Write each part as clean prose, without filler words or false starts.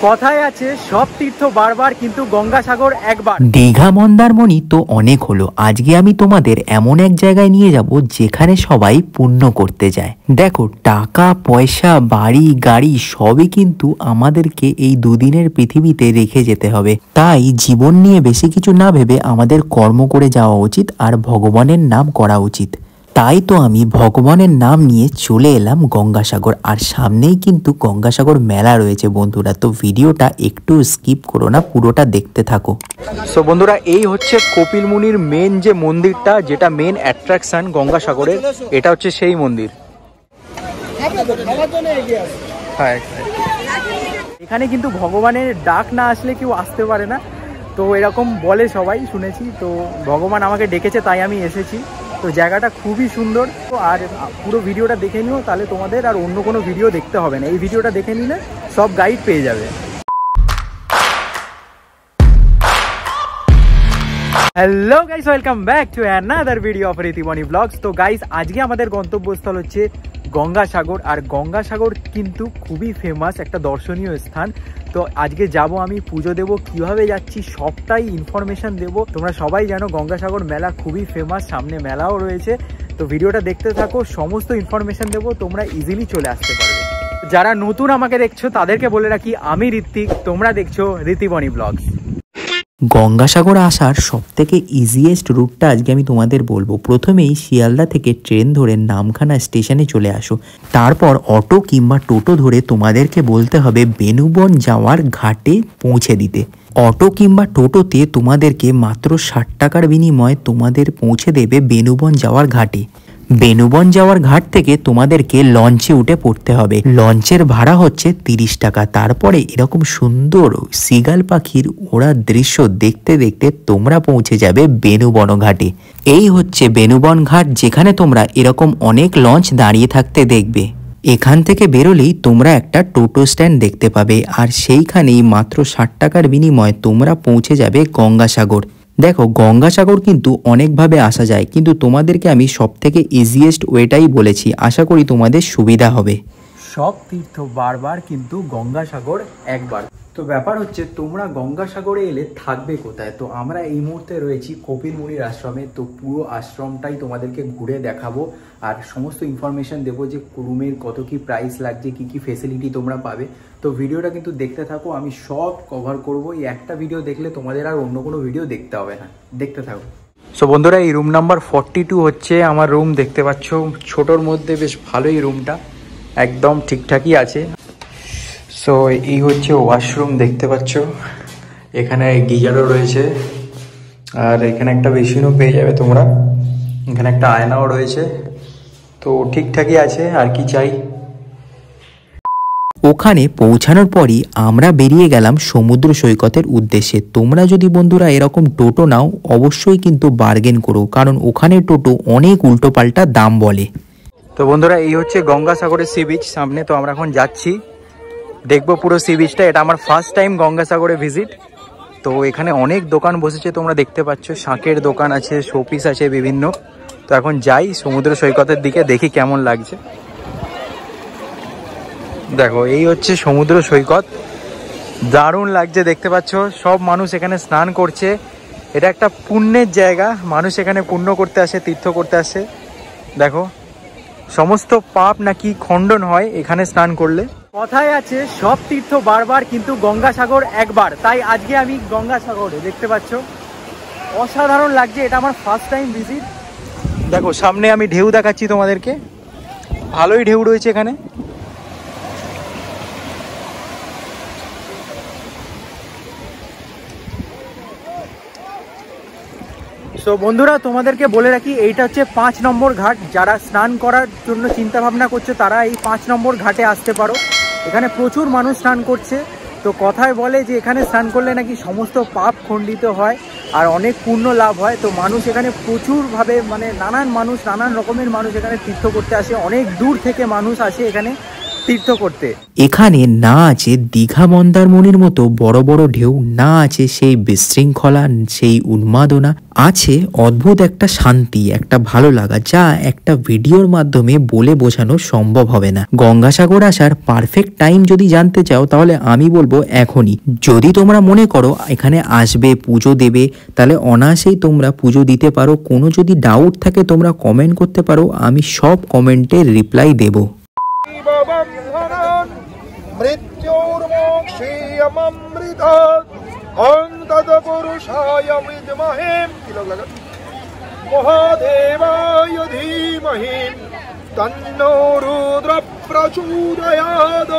কথায় আছে সব তীর্থ বারবার কিন্তু গঙ্গাসাগর একবার। দীঘা মন্দারমণি তো অনেক হলো, আজকে আমি তোমাদের এমন এক জায়গায় নিয়ে যাব যেখানে সবাই পুণ্য করতে যায়। দেখো, টাকা পয়সা বাড়ি গাড়ি সবই কিন্তু আমাদেরকে এই দুদিনের পৃথিবীতে রেখে যেতে হবে। তাই জীবন নিয়ে বেশি কিছু না ভেবে আমাদের কর্ম করে যাওয়া উচিত আর ভগবানের নাম করা উচিত। তাই তো আমি ভগবানের নাম নিয়ে চলে এলাম গঙ্গাসাগর, আর সামনেই কিন্তু গঙ্গাসাগর মেলা রয়েছে বন্ধুরা। তো ভিডিওটা একটু স্কিপ করো না, পুরোটা দেখতে থাকো। সো বন্ধুরা, এই হচ্ছে কপিল মুনির মেন যে মন্দিরটা, যেটা মেন অ্যাট্রাকশন গঙ্গাসাগরের, এটা হচ্ছে সেই মন্দির। এখানে কিন্তু ভগবানের ডাক না আসলে কেউ আসতে পারে না, তো এরকম বলে সবাই, শুনেছি। তো ভগবান আমাকে ডেকেছে তাই আমি এসেছি। তো জায়গাটা খুবই সুন্দর। তো আর পুরো ভিডিওটা দেখে নিও, তাহলে তোমাদের আর অন্য কোনো ভিডিও দেখতে হবে না। এই ভিডিওটা দেখে নিলে সব গাইড পেয়ে যাবে। Hello guys, welcome back to another video of Ritiboni blogs. তো গাইস, আজকে আমাদের গন্তব্যস্থল হচ্ছে গঙ্গাসাগর। আর গঙ্গাসাগর কিন্তু খুবই ফেমাস একটা দর্শনীয় স্থান। তো আজকে যাব আমি, পুজো দেবো, কিভাবে যাচ্ছি সবটাই ইনফরমেশন দেবো। তোমরা সবাই জানো গঙ্গাসাগর মেলা খুবই ফেমাস, সামনে মেলাও রয়েছে। তো ভিডিওটা দেখতে থাকো, সমস্ত ইনফরমেশন দেবো, তোমরা ইজিলি চলে আসতে পারবে। যারা নতুন আমাকে দেখছো তাদেরকে বলে রাখি, আমি ঋত্বিক, তোমরা দেখছো ঋতিবনি ব্লগস। গঙ্গাসাগর আসার সবথেকে ইজিয়েস্ট রুটটা আজকে আমি তোমাদের বলবো। প্রথমেই শিয়ালদা থেকে ট্রেন ধরে নামখানা স্টেশনে চলে আসো, তারপর অটো কিংবা টোটো ধরে তোমাদেরকে বলতে হবে বেনুবন যাওয়ার ঘাটে পৌঁছে দিতে। অটো কিংবা টোটোতে তোমাদেরকে মাত্র 60 টাকার বিনিময়ে তোমাদের পৌঁছে দেবে বেনুবন যাওয়ার ঘাটে। বেনুবন যাওয়ার ঘাট থেকে তোমাদেরকে লঞ্চে উঠে পড়তে হবে। লঞ্চের ভাড়া হচ্ছে 30 টাকা। তারপরে এরকম সুন্দর সিগাল পাখির ওড়ার দৃশ্য দেখতে দেখতে তোমরা পৌঁছে যাবে বেনুবন ঘাটে। এই হচ্ছে বেনুবন ঘাট, যেখানে তোমরা এরকম অনেক লঞ্চ দাঁড়িয়ে থাকতে দেখবে। এখান থেকে বেরোলেই তোমরা একটা টোটো স্ট্যান্ড দেখতে পাবে, আর সেইখানেই মাত্র 60 টাকার বিনিময়ে তোমরা পৌঁছে যাবে গঙ্গাসাগর। দেখো, গঙ্গাসাগর কিন্তু অনেকভাবে আসা যায়, কিন্তু তোমাদেরকে আমি সবথেকে ইজিয়েস্ট ওয়েটাই বলেছি। আশা করি তোমাদের সুবিধা হবে। সব তীর্থ বারবার কিন্তু গঙ্গাসাগর একবার। তো ব্যাপার হচ্ছে, তোমরা গঙ্গাসাগরে এলে থাকবে কোথায়? তো আমরা এই মুহূর্তে রয়েছি কপিল মুনির আশ্রমে। তো পুরো আশ্রমটাই তোমাদেরকে ঘুরে দেখাবো আর সমস্ত ইনফরমেশন দেবো যে রুমের কত কি প্রাইস লাগছে, কি কি ফেসিলিটি তোমরা পাবে। তো ভিডিওটা কিন্তু দেখতে থাকো, আমি সব কভার করবো। এই একটা ভিডিও দেখলে তোমাদের আর অন্য কোনো ভিডিও দেখতে হবে না, দেখতে থাকো। সো বন্ধুরা, এই রুম নাম্বার 42 হচ্ছে আমার রুম। দেখতে পাচ্ছ ছোটোর মধ্যে বেশ ভালোই রুমটা, একদম ঠিকঠাকই আছে। সো এই হচ্ছে ওয়াশরুম, দেখতে পাচ্ছ এখানে গিজারও রয়েছে, আর এখানে একটা বেসিনও পেয়ে যাবে তোমরা। এখানে একটা আয়নাও রয়েছে। তো ঠিকঠাকই আছে, আর কি চাই। ওখানে পৌঁছানোর পরই আমরা বেরিয়ে গেলাম সমুদ্র সৈকতের উদ্দেশ্যে। তোমরা যদি বন্ধুরা এরকম টোটো নাও, অবশ্যই কিন্তু বার্গেন করো, কারণ ওখানে টোটো অনেক উল্টোপাল্টা দাম বলে। তো বন্ধুরা, এই হচ্ছে গঙ্গাসাগরের সি বিচ সামনে। তো আমরা এখন যাচ্ছি, দেখবো পুরো সি বিচটা। এটা আমার ফার্স্ট টাইম গঙ্গাসাগরে ভিজিট। তো এখানে অনেক দোকান বসেছে, তোমরা দেখতে পাচ্ছ, শাঁখের দোকান আছে, শোপিস আছে বিভিন্ন। তো এখন যাই সমুদ্র সৈকতের দিকে, দেখি কেমন লাগছে। দেখো, এই হচ্ছে সমুদ্র সৈকত, দারুণ লাগছে দেখতে পাচ্ছ। সব মানুষ এখানে স্নান করছে। এটা একটা পুণ্যের জায়গা, মানুষ এখানে পুণ্য করতে আসে, তীর্থ করতে আসে। দেখো, সমস্ত পাপ নাকি খণ্ডন হয় এখানে স্নান করলে। কথায় আছে সব তীর্থ বারবার কিন্তু গঙ্গাসাগর একবার। তাই আজকে আমি গঙ্গাসাগরে, দেখতে পাচ্ছ অসাধারণ লাগছে। এটা আমার ফার্স্ট টাইম ভিজিট। দেখো সামনে আমি ঢেউ দেখাচ্ছি তোমাদেরকে, ভালোই ঢেউ রয়েছে এখানে। সো বন্ধুরা, তোমাদেরকে বলে রাখি, এইটা হচ্ছে 5 নম্বর ঘাট। যারা স্নান করার জন্য চিন্তা ভাবনা করছে তারা এই 5 নম্বর ঘাটে আসতে পারো। এখানে প্রচুর মানুষ স্নান করছে। তো কথায় বলে যে এখানে স্নান করলে নাকি সমস্ত পাপ খণ্ডিত হয় আর অনেক পুণ্য লাভ হয়। তো মানুষ এখানে প্রচুরভাবে, মানে নানান মানুষ, নানান রকমের মানুষ এখানে তীর্থ করতে আসে। অনেক দূর থেকে মানুষ আসে এখানে। তীর্থ করতে। এখানে না আছে দীঘা মন্দারমণির মতো বড় বড় ঢেউ, না আছে সেই বিশৃঙ্খলা, সেই উন্মাদনা, আছে অদ্ভুত একটা শান্তি, একটা ভালো লাগা, যা একটা ভিডিওর মাধ্যমে বলে বোঝানো সম্ভব হবে না। গঙ্গাসাগর আসার পারফেক্ট টাইম যদি জানতে চাও তাহলে আমি বলবো এখনই। যদি তোমরা মনে করো এখানে আসবে পুজো দেবে, তাহলে অনায়াসেই তোমরা পুজো দিতে পারো। কোনো যদি ডাউট থাকে তোমরা কমেন্ট করতে পারো, আমি সব কমেন্টের রিপ্লাই দেবো। মহাদেবায় ধীমহি তন্নো রুদ্র প্রচোদয়াৎ।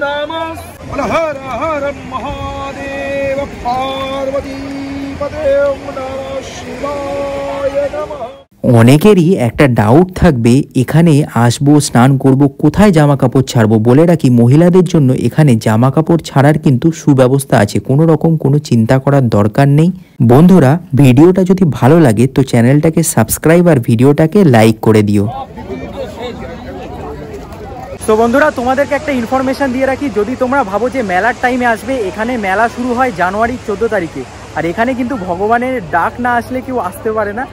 নমঃ হর হর মহাদেব পার্বতী পতে নমঃ শিবায় নমঃ। অনেকেরই একটা ডাউট থাকবে, এখানে আসবো, স্নান করব, কোথায় জামা কাপড় ছাড়বো। বলে রাখি, মহিলাদের জন্য এখানে জামা কাপড় ছাড়ার কিন্তু সুব্যবস্থা আছে, কোনো রকম কোনো চিন্তা করার দরকার নেই। বন্ধুরা, ভিডিওটা যদি ভালো লাগে তো চ্যানেলটাকে সাবস্ক্রাইব আর ভিডিওটাকে লাইক করে দিও। তো বন্ধুরা, তোমাদেরকে একটা ইনফরমেশন দিয়ে রাখি, যদি তোমরা ভাবো যে মেলার টাইমে আসবে, এখানে মেলা শুরু হয় জানুয়ারির 14 তারিখে। আর এখানে কিন্তু ভগবানের ডাক না আসলে কেউ আসতে পারে না,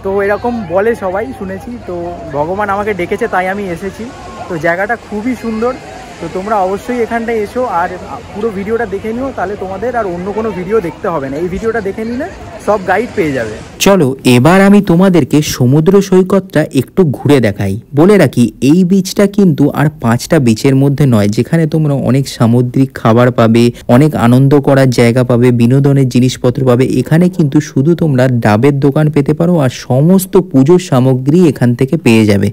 তো এরকম বলে সবাই, শুনেছি। তো ভগবান আমাকে ডেকেছে তাই আমি এসেছি। তো জায়গাটা খুবই সুন্দর, তো তোমরা অবশ্যই এখানটায় এসো আর পুরো ভিডিওটা দেখে নিও, তাহলে তোমাদের আর অন্য কোনো ভিডিও দেখতে হবে না। এই ভিডিওটা দেখে নিলে সব গাইড পেয়ে যাবে। চলো এবার আমি তোমাদেরকে সমুদ্র সৈকতটা একটু ঘুরে দেখাই। বলে রাখি, এই বিচটা কিন্তু আর 5টা বিচের মধ্যে নয়, যেখানে তোমরা অনেক সামুদ্রিক খাবার পাবে, অনেক আনন্দ করার জায়গা পাবে, বিনোদনের জিনিসপত্র পাবে। এখানে কিন্তু শুধু তোমরা ডাবের দোকান পেতে পারো আর সমস্ত পুজোর সামগ্রী এখান থেকে পেয়ে যাবে।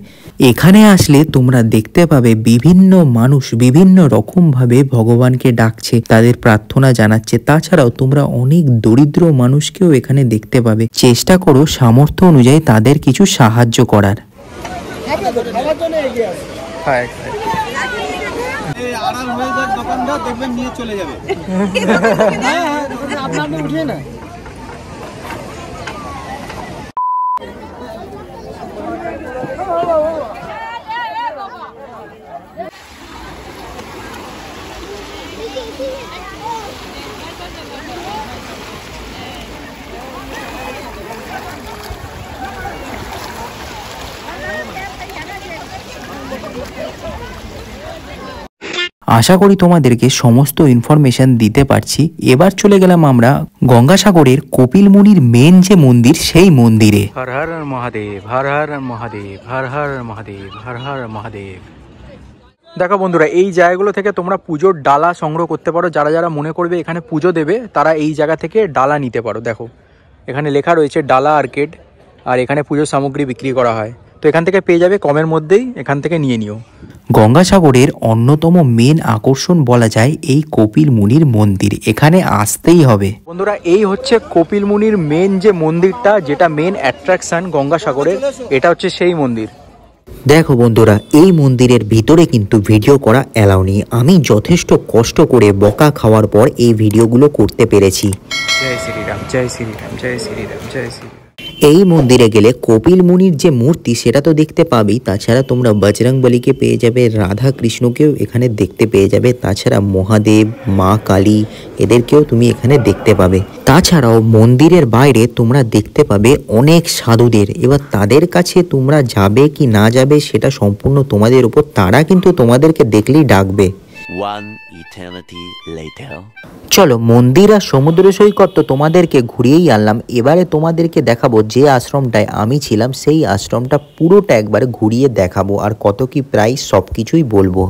এখানে আসলে তোমরা দেখতে পাবে বিভিন্ন মানুষ বিভিন্ন রকমভাবে ভগবানকে ডাকছে, তাদের প্রার্থনা জানাচ্ছে। তাছাড়াও তোমরা অনেক দরিদ্র মানুষকেও এখানে দেখতে পাবে। চেষ্টা করো সামর্থ্য অনুযায়ী তাদের কিছু সাহায্য করার। দোকানদার দেখবেন নিয়ে চলে যাবে। আপনার উঠে না। আশা করি তোমাদেরকে সমস্ত ইনফরমেশন দিতে পারছি। এবার চলে গেলাম আমরা গঙ্গাসাগরের কপিলমুনির মেন যে মন্দির, সেই মন্দিরে। হর হর মহাদেব, হর হর মহাদেব, হর হর মহাদেব, হর হর মহাদেব। দেখো বন্ধুরা, এই জায়গাগুলো থেকে তোমরা পুজোর ডালা সংগ্রহ করতে পারো। যারা যারা মনে করবে এখানে পুজো দেবে, তারা এই জায়গা থেকে ডালা নিতে পারো। দেখো এখানে লেখা রয়েছে ডালা আর্কেড, আর এখানে পুজোর সামগ্রী বিক্রি করা হয়। তো এখান থেকে পেয়ে যাবে কমের মধ্যেই, এখান থেকে নিয়ে নিও। গঙ্গাসাগরের অন্যতম মেন আকর্ষণ বলা যায় এই কপিলমুনির মন্দির, এখানে আসতেই হবে। বন্ধুরা, এই হচ্ছে কপিলমুনির মেন যে মন্দিরটা, যেটা মেন অ্যাট্রাকশন গঙ্গাসাগরের, এটা হচ্ছে সেই মন্দির। দেখো বন্ধুরা, এই মন্দিরের ভিতরে কিন্তু ভিডিও করা অ্যালাউ নেই। আমি যথেষ্ট কষ্ট করে বকা খাওয়ার পর এই ভিডিওগুলো করতে পেরেছি। জয় শ্রীরাম, জয় শ্রীরাম, জয় শ্রীরাম, জয় শ্রীরাম। এই মন্দিরে গেলে কপিল মুনির যে মূর্তি সেটা তো দেখতে পাবেই, তাছাড়া তোমরা বজরংবলীকে পেয়ে যাবে, রাধা কৃষ্ণকেও এখানে দেখতে পেয়ে যাবে, তাছাড়া মহাদেব, মা কালী, এদেরকেও তুমি এখানে দেখতে পাবে। তাছাড়াও মন্দিরের বাইরে তোমরা দেখতে পাবে অনেক সাধুদের। এবার তাদের কাছে তোমরা যাবে কি না যাবে সেটা সম্পূর্ণ তোমাদের উপর, তারা কিন্তু তোমাদেরকে দেখলেই ডাকবে। One eternity later. চলো, মন্দির আর সমুদ্র সৈকত তো তোমাদেরকে ঘুরিয়েই আনলাম। এবারে তোমাদেরকে দেখাবো যে আশ্রমটায় আমি ছিলাম, সেই আশ্রমটা পুরোটা একবার ঘুরিয়ে দেখাবো, আর কত কি প্রাইস সব কিছুই বলবো।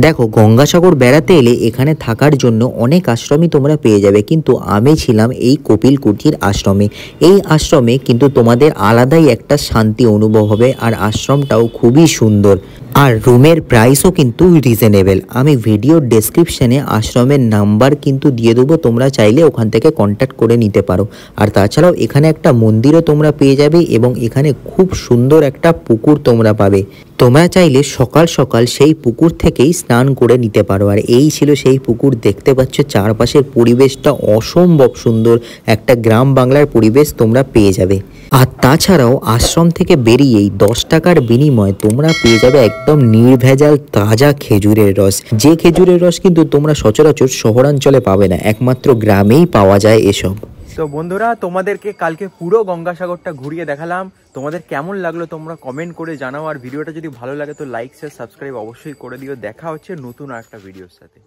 দেখো, গঙ্গাসাগর বেড়াতে এলে এখানে থাকার জন্য অনেক আশ্রমই তোমরা পেয়ে যাবে, কিন্তু আমি ছিলাম এই কপিল কুটির আশ্রমে। এই আশ্রমে কিন্তু তোমাদের আলাদাই একটা শান্তি অনুভব হবে, আর আশ্রমটাও খুবই সুন্দর, আর রুমের প্রাইসও কিন্তু রিজনেবল। আমি ভিডিওর ডেসক্রিপশানে আশ্রমের নাম্বার কিন্তু দিয়ে দেবো, তোমরা চাইলে ওখান থেকে কন্ট্যাক্ট করে নিতে পারো। আর তাছাড়াও এখানে একটা মন্দিরও তোমরা পেয়ে যাবে, এবং এখানে খুব সুন্দর একটা পুকুর তোমরা পাবে। তোমরা চাইলে সকাল সকাল সেই পুকুর থেকেই স্নান করে নিতে পারো। আর এই ছিল সেই পুকুর। দেখতে পাচ্ছ চারপাশের পরিবেশটা অসম্ভব সুন্দর, একটা গ্রাম বাংলার পরিবেশ তোমরা পেয়ে যাবে। আর তাছাড়াও আশ্রম থেকে বেরিয়েই 10 টাকার বিনিময়ে তোমরা পেয়ে যাবে একদম একদম নির্ভেজাল তাজা খেজুরের রস, যে খেজুরের রস কিন্তু তোমরা সচরাচর শহরাঞ্চলে পাবে না, একমাত্র গ্রামেই পাওয়া যায় এসব। তো বন্ধুরা, তোমাদেরকে কালকে পুরো গঙ্গাসাগরটা ঘুরিয়ে দেখালাম। তোমাদের কেমন লাগলো তোমরা কমেন্ট করে জানাও, আর ভিডিওটা যদি ভালো লাগে তো লাইক শেয়ার সাবস্ক্রাইব অবশ্যই করে দিও। দেখা হচ্ছে নতুন একটা ভিডিওর সাথে।